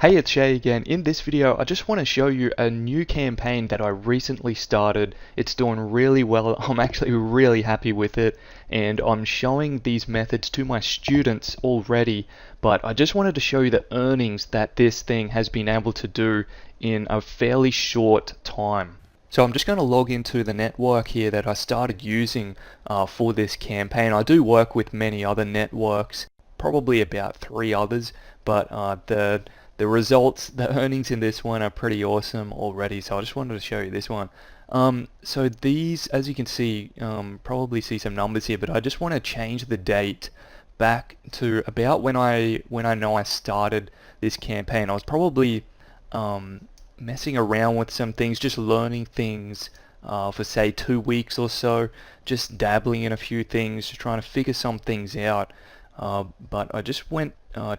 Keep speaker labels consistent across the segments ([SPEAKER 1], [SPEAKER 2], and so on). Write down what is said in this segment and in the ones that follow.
[SPEAKER 1] Hey, it's Shay again. In this video, I just want to show you a new campaign that I recently started. It's doing really well. I'm actually really happy with it, and I'm showing these methods to my students already, but I just wanted to show you the earnings that this thing has been able to do in a fairly short time. So I'm just going to log into the network here that I started using for this campaign. I do work with many other networks, probably about 3 others, but the results, the earnings in this one are pretty awesome already, so I just wanted to show you this one. So these, as you can see, probably see some numbers here, but I just want to change the date back to about when I know I started this campaign. I was probably messing around with some things, just learning things for say 2 weeks or so, just dabbling in a few things, just trying to figure some things out. But I just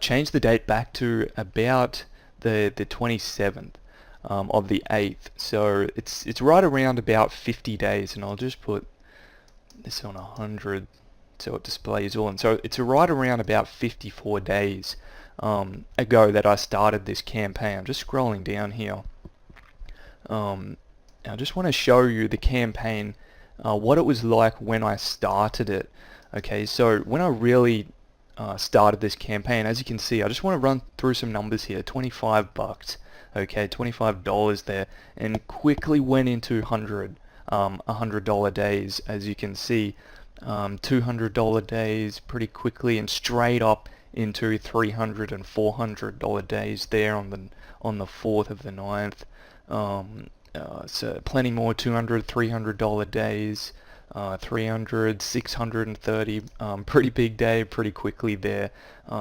[SPEAKER 1] changed the date back to about the 27th of the 8th. So it's right around about 50 days, and I'll just put this on 100 so it displays all. And so it's right around about 54 days ago that I started this campaign. I'm just scrolling down here. I just want to show you the campaign, what it was like when I started it. Okay, so when I really started this campaign, as you can see, I just want to run through some numbers here. 25 bucks, okay, $25 there, and quickly went into $100 days, as you can see. $200 days pretty quickly, and straight up into $300 and $400 days there on the 4th of the 9th. So plenty more $200, $300 days. 300, 630, pretty big day, pretty quickly there.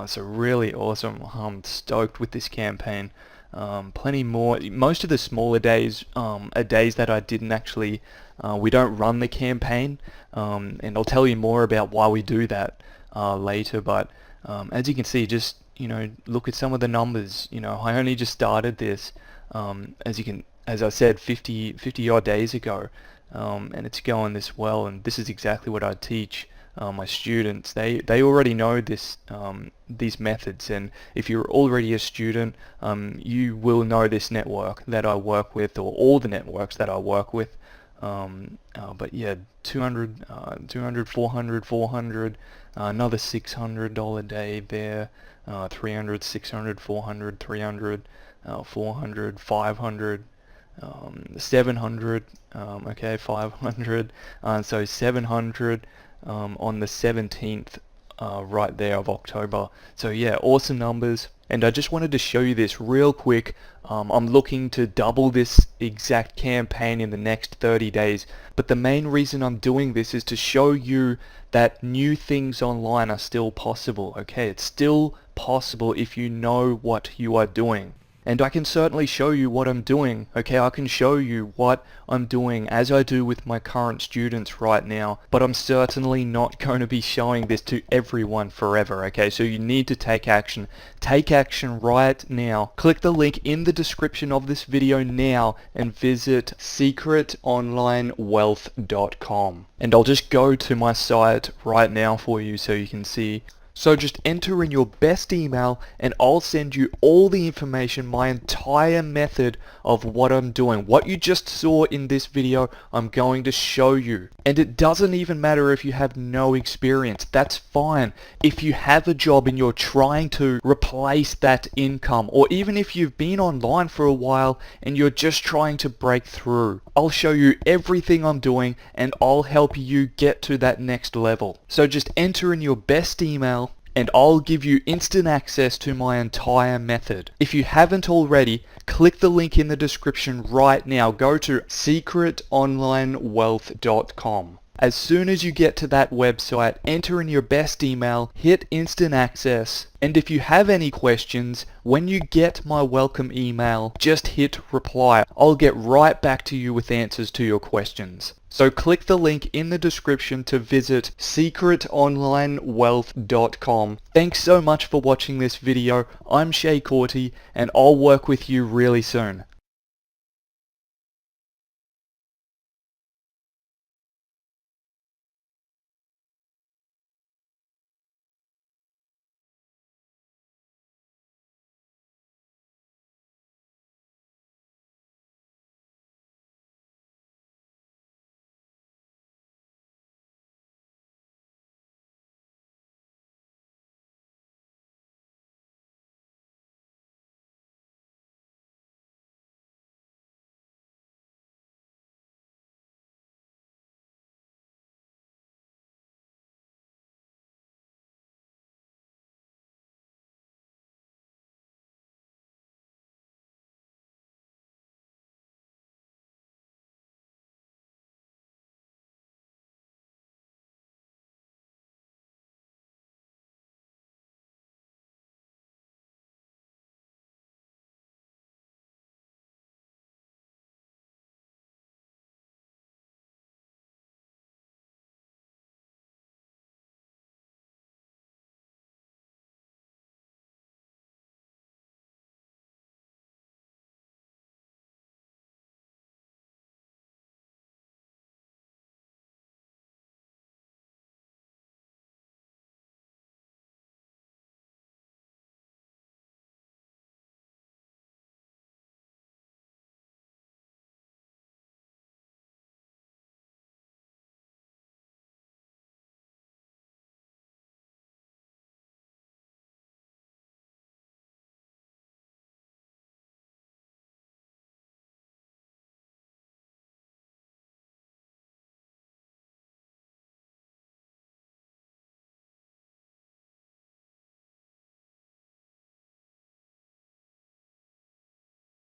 [SPEAKER 1] So really awesome. I'm stoked with this campaign. Plenty more. Most of the smaller days are days that I didn't actually, we don't run the campaign, and I'll tell you more about why we do that later. But as you can see, just look at some of the numbers. I only just started this, as I said, 50 odd days ago. And it's going this well, and this is exactly what I teach my students. They already know these methods, and if you're already a student, you will know this network that I work with, or all the networks that I work with. But yeah, 200, 400, 400, another $600 day there, 300, 600, 400, 300, 400, 500. 700, okay, 500, so 700 on the 17th right there of October. So yeah, awesome numbers, and I just wanted to show you this real quick. I'm looking to double this exact campaign in the next 30 days, but the main reason I'm doing this is to show you that new things online are still possible. Okay, it's still possible if you know what you are doing. And I can certainly show you what I'm doing, okay? I can show you what I'm doing as I do with my current students right now, but I'm certainly not going to be showing this to everyone forever, okay? So you need to take action. Take action right now. Click the link in the description of this video now and visit secretonlinewealth.com. And I'll just go to my site right now for you so you can see. So just enter in your best email, and I'll send you all the information, my entire method of what I'm doing. What you just saw in this video, I'm going to show you. And it doesn't even matter if you have no experience. That's fine. If you have a job and you're trying to replace that income, or even if you've been online for a while and you're just trying to break through, I'll show you everything I'm doing, and I'll help you get to that next level. So just enter in your best email, and I'll give you instant access to my entire method. If you haven't already, click the link in the description right now. Go to secretonlinewealth.com. As soon as you get to that website, enter in your best email, hit instant access, and if you have any questions, when you get my welcome email, just hit reply. I'll get right back to you with answers to your questions. So click the link in the description to visit secretonlinewealth.com. Thanks so much for watching this video. I'm Shay Corty, and I'll work with you really soon.